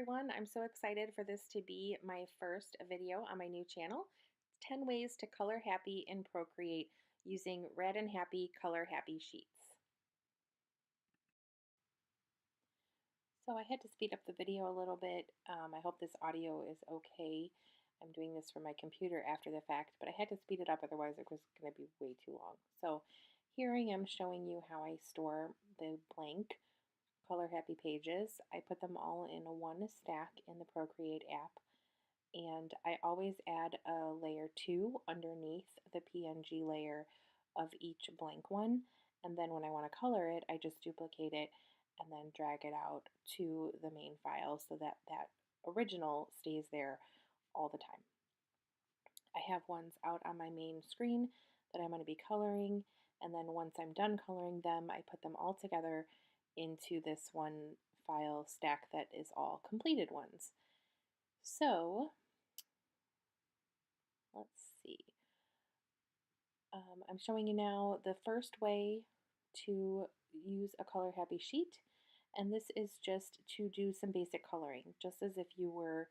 everyone, I'm so excited for this to be my first video on my new channel. 10 ways to color happy in Procreate using RadAndHappy ColorHappy sheets. So I had to speed up the video a little bit. I hope this audio is okay. I'm doing this from my computer after the fact, but I had to speed it up, otherwise it was going to be way too long. So here I am showing you how I store the blank ColorHappy pages. I put them all in one stack in the Procreate app, and I always add a layer 2 underneath the PNG layer of each blank one, and then when I want to color it, I just duplicate it and then drag it out to the main file so that that original stays there all the time. I have ones out on my main screen that I'm going to be coloring, and then once I'm done coloring them, I put them all together into this one file stack that is all completed ones. So let's see. I'm showing you now the first way to use a ColorHappy sheet, and this is just to do some basic coloring, just as if you were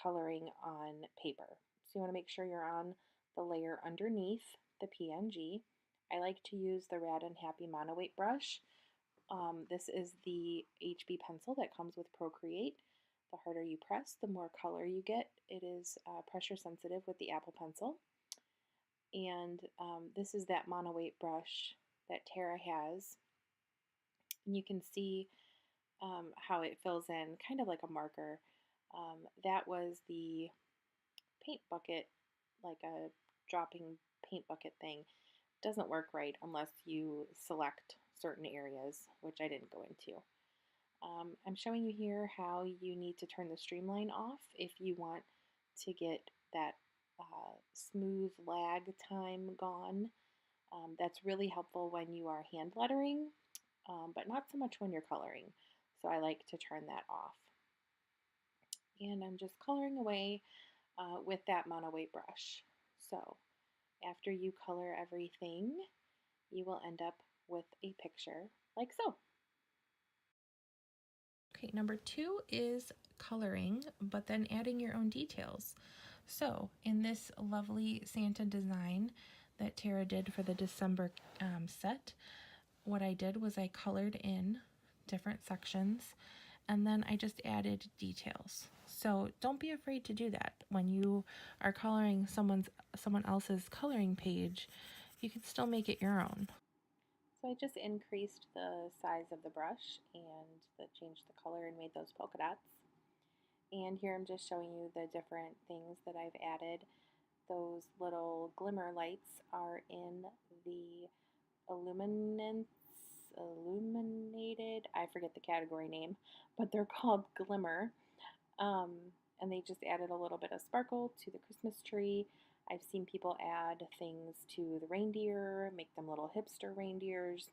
coloring on paper. So you want to make sure you're on the layer underneath the PNG. I like to use the RadAndHappy Monoweight brush. This is the HB pencil that comes with Procreate. The harder you press, the more color you get. It is pressure sensitive with the Apple Pencil. And this is that monoweight brush that Tara has. And you can see how it fills in, kind of like a marker. That was the paint bucket, like a dropping paint bucket thing. Doesn't work right unless you select certain areas, which I didn't go into. I'm showing you here how you need to turn the streamline off if you want to get that smooth lag time gone. That's really helpful when you are hand lettering, but not so much when you're coloring. So I like to turn that off. And I'm just coloring away with that monoweight brush. So after you color everything, you will end up with a picture like so. Okay, number 2 is coloring, but then adding your own details. So in this lovely Santa design that Tara did for the December set, what I did was I colored in different sections, and then I just added details. So don't be afraid to do that. When you are coloring someone else's coloring page, you can still make it your own. So I just increased the size of the brush and changed the color and made those polka dots. And here I'm just showing you the different things that I've added. Those little glimmer lights are in the illuminated, I forget the category name, but they're called glimmer. And they just added a little bit of sparkle to the Christmas tree. I've seen people add things to the reindeer, make them little hipster reindeers,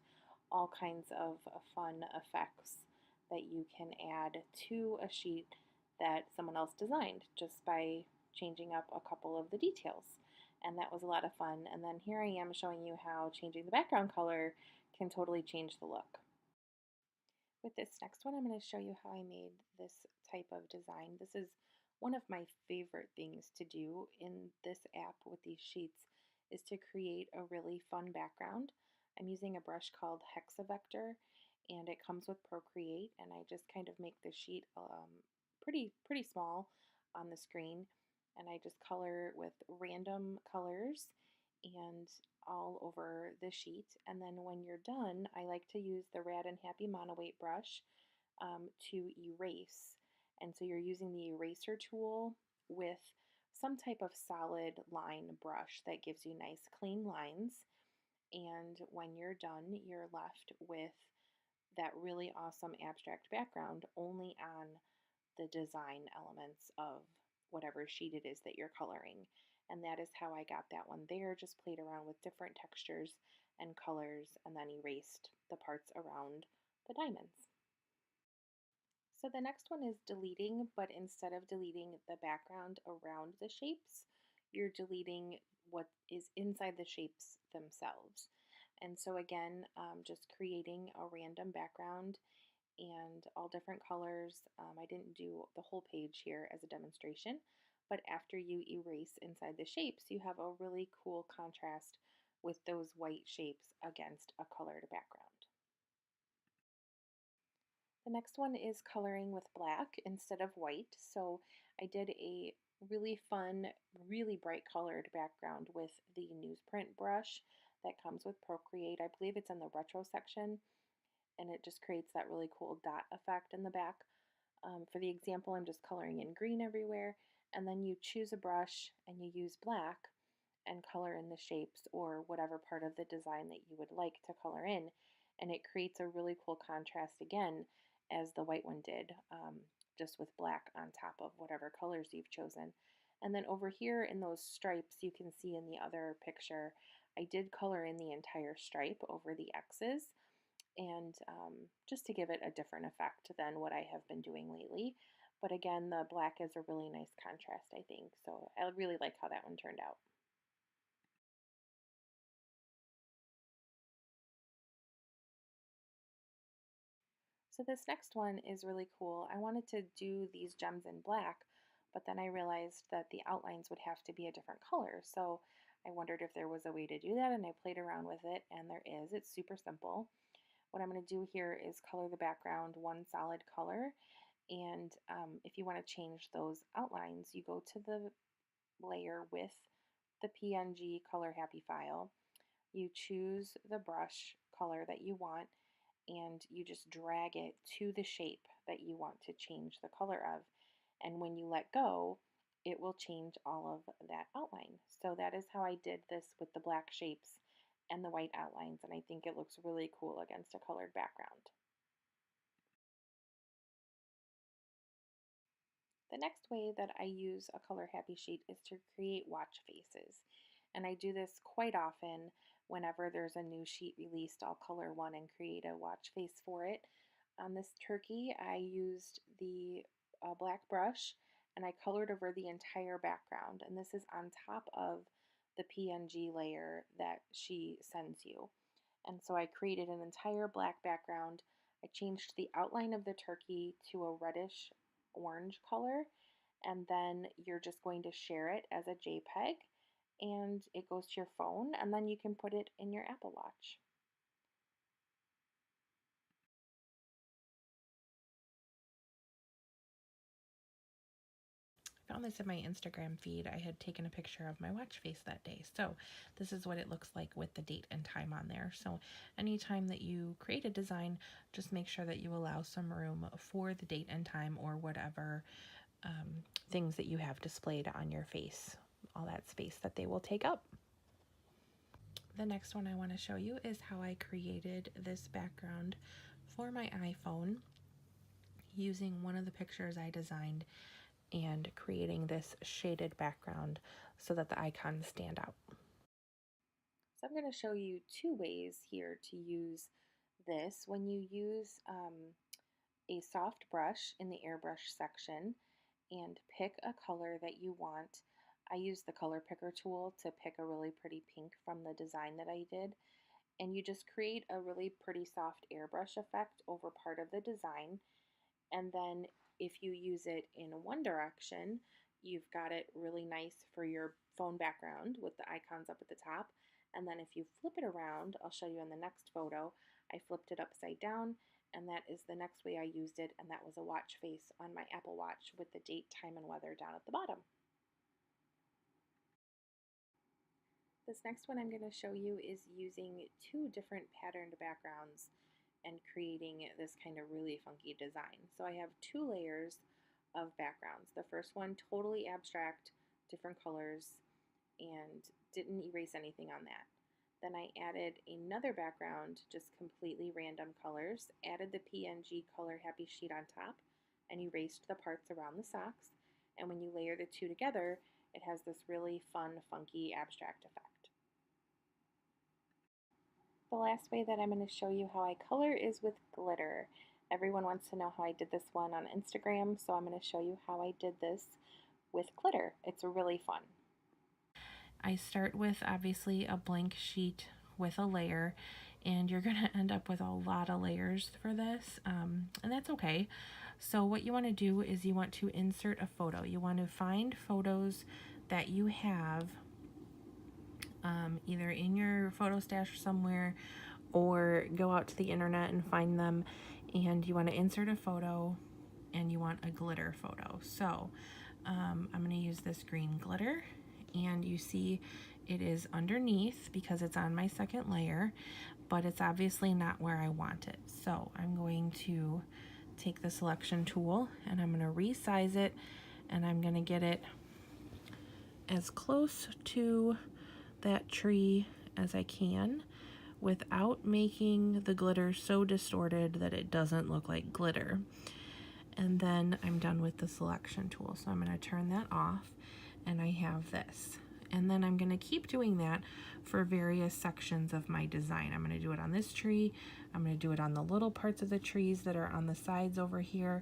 all kinds of fun effects that you can add to a sheet that someone else designed just by changing up a couple of the details. And that was a lot of fun. And then here I am showing you how changing the background color can totally change the look. With this next one, I'm going to show you how I made this type of design. This is one of my favorite things to do in this app with these sheets is to create a really fun background. I'm using a brush called Hexavector, and it comes with Procreate, and I just kind of make the sheet pretty small on the screen, and I just color with random colors and all over the sheet. And then when you're done, I like to use the RadAndHappy Monoweight brush to erase. And so you're using the eraser tool with some type of solid line brush that gives you nice clean lines. And when you're done, you're left with that really awesome abstract background only on the design elements of whatever sheet it is that you're coloring. And that is how I got that one there. Just played around with different textures and colors and then erased the parts around the diamonds. So the next one is deleting, but instead of deleting the background around the shapes, you're deleting what is inside the shapes themselves. And so again, just creating a random background and all different colors. I didn't do the whole page here as a demonstration, but after you erase inside the shapes, you have a really cool contrast with those white shapes against a colored background. The next one is coloring with black instead of white. So I did a really fun, really bright colored background with the newsprint brush that comes with Procreate. I believe it's in the retro section, and it just creates that really cool dot effect in the back. For the example, I'm just coloring in green everywhere, and then you choose a brush and you use black and color in the shapes or whatever part of the design that you would like to color in, and it creates a really cool contrast again as the white one did, just with black on top of whatever colors you've chosen. And then over here in those stripes, you can see in the other picture, I did color in the entire stripe over the X's, and just to give it a different effect than what I have been doing lately. But again, the black is a really nice contrast, I think. So I really like how that one turned out. So this next one is really cool. I wanted to do these gems in black, but then I realized that the outlines would have to be a different color. So I wondered if there was a way to do that, and I played around with it, and there is. It's super simple. What I'm going to do here is color the background one solid color, and if you want to change those outlines, you go to the layer with the PNG ColorHappy file, you choose the brush color that you want, and you just drag it to the shape that you want to change the color of. And when you let go, it will change all of that outline. So that is how I did this with the black shapes and the white outlines, and I think it looks really cool against a colored background. The next way that I use a ColorHappy sheet is to create watch faces. And I do this quite often. Whenever there's a new sheet released, I'll color one and create a watch face for it. On this turkey, I used the black brush and I colored over the entire background. And this is on top of the PNG layer that she sends you. And so I created an entire black background. I changed the outline of the turkey to a reddish orange color, and then you're just going to share it as a JPEG, and it goes to your phone, and then you can put it in your Apple Watch. Found this in my Instagram feed. I had taken a picture of my watch face that day. So this is what it looks like with the date and time on there. So anytime that you create a design, just make sure that you allow some room for the date and time or whatever things that you have displayed on your face, all that space that they will take up. The next one I want to show you is how I created this background for my iPhone using one of the pictures I designed and creating this shaded background so that the icons stand out. So I'm going to show you two ways here to use this. When you use a soft brush in the airbrush section and pick a color that you want, I use the color picker tool to pick a really pretty pink from the design that I did, and you just create a really pretty soft airbrush effect over part of the design. And then if you use it in one direction, you've got it really nice for your phone background with the icons up at the top. And then if you flip it around, I'll show you in the next photo, I flipped it upside down, and that is the next way I used it, and that was a watch face on my Apple Watch with the date, time, and weather down at the bottom. This next one I'm going to show you is using two different patterned backgrounds and creating this kind of really funky design. So I have two layers of backgrounds. The first one, totally abstract, different colors, and didn't erase anything on that. Then I added another background, just completely random colors, added the PNG ColorHappy sheet on top, and erased the parts around the socks. And when you layer the two together, it has this really fun, funky, abstract effect. The last way that I'm going to show you how I color is with glitter. Everyone wants to know how I did this one on Instagram, so I'm going to show you how I did this with glitter. It's really fun. I start with obviously a blank sheet with a layer, and you're going to end up with a lot of layers for this, and that's okay. So what you want to do is you want to insert a photo. You want to find photos that you have either in your photo stash somewhere, or go out to the internet and find them, and you want to insert a photo and you want a glitter photo. So I'm going to use this green glitter, and you see it is underneath because it's on my second layer, but it's obviously not where I want it. So I'm going to take the selection tool and I'm going to resize it, and I'm going to get it as close to that tree as I can without making the glitter so distorted that it doesn't look like glitter. And then I'm done with the selection tool, so I'm going to turn that off, and I have this. And then I'm going to keep doing that for various sections of my design. I'm going to do it on this tree, I'm going to do it on the little parts of the trees that are on the sides over here,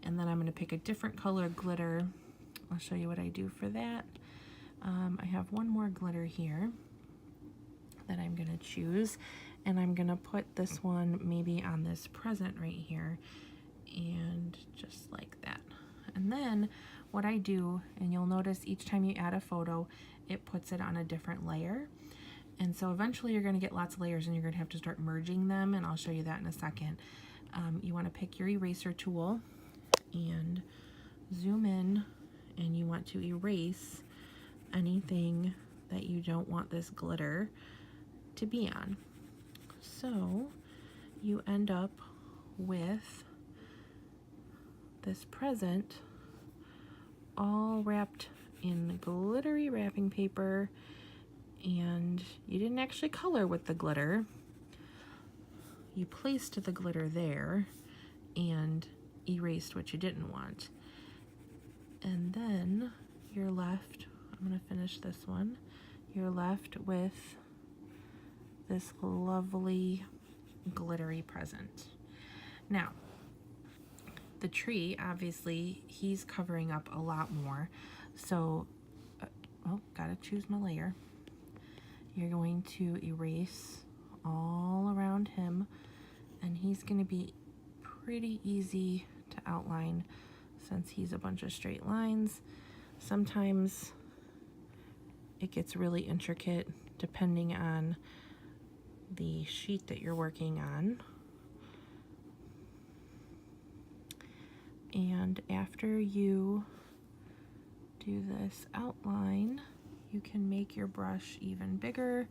and then I'm going to pick a different color glitter. I'll show you what I do for that. I have one more glitter here that I'm going to choose, and I'm going to put this one maybe on this present right here, and just like that. And then what I do, and you'll notice each time you add a photo, it puts it on a different layer. And so eventually you're going to get lots of layers, and you're going to have to start merging them, and I'll show you that in a second. You want to pick your eraser tool and zoom in, and you want to erase anything that you don't want this glitter to be on. So you end up with this present all wrapped in glittery wrapping paper, and you didn't actually color with the glitter. You placed the glitter there and erased what you didn't want. And then you're left, I'm going to finish this one, you're left with this lovely glittery present. Now, the tree, obviously, he's covering up a lot more. So, gotta choose my layer. You're going to erase all around him, and he's gonna be pretty easy to outline since he's a bunch of straight lines. Sometimes it gets really intricate depending on the sheet that you're working on. And after you do this outline, you can make your brush even bigger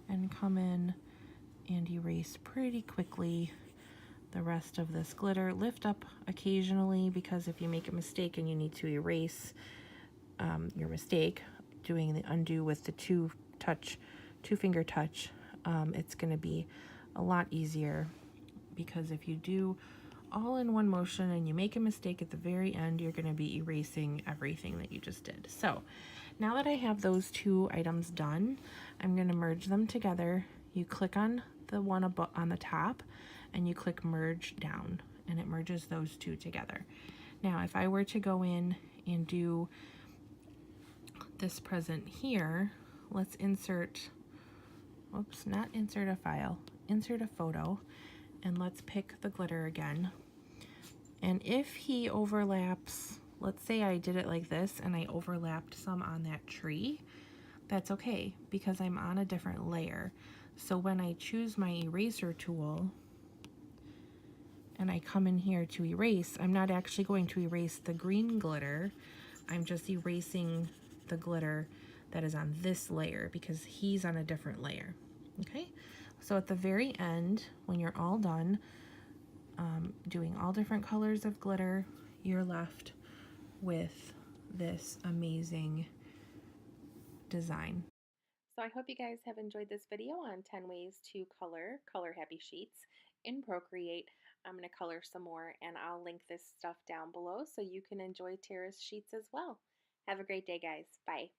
and come in and erase pretty quickly the rest of this glitter. Lift up occasionally, because if you make a mistake and you need to erase your mistake, doing the undo with the two finger touch, it's going to be a lot easier, because if you do all in one motion and you make a mistake at the very end, you're going to be erasing everything that you just did. So now that I have those two items done, I'm going to merge them together. You click on the one on the top and you click merge down, and it merges those two together. Now if I were to go in and do this present here, let's insert, not insert a file, insert a photo, and let's pick the glitter again. And if he overlaps, let's say I did it like this and I overlapped some on that tree, that's okay, because I'm on a different layer. So when I choose my eraser tool and I come in here to erase, I'm not actually going to erase the green glitter, I'm just erasing the glitter that is on this layer because he's on a different layer. Okay, so at the very end, when you're all done doing all different colors of glitter, you're left with this amazing design. So I hope you guys have enjoyed this video on 10 ways to color ColorHappy sheets in Procreate. I'm going to color some more, and I'll link this stuff down below so you can enjoy Tara's sheets as well. Have a great day, guys. Bye.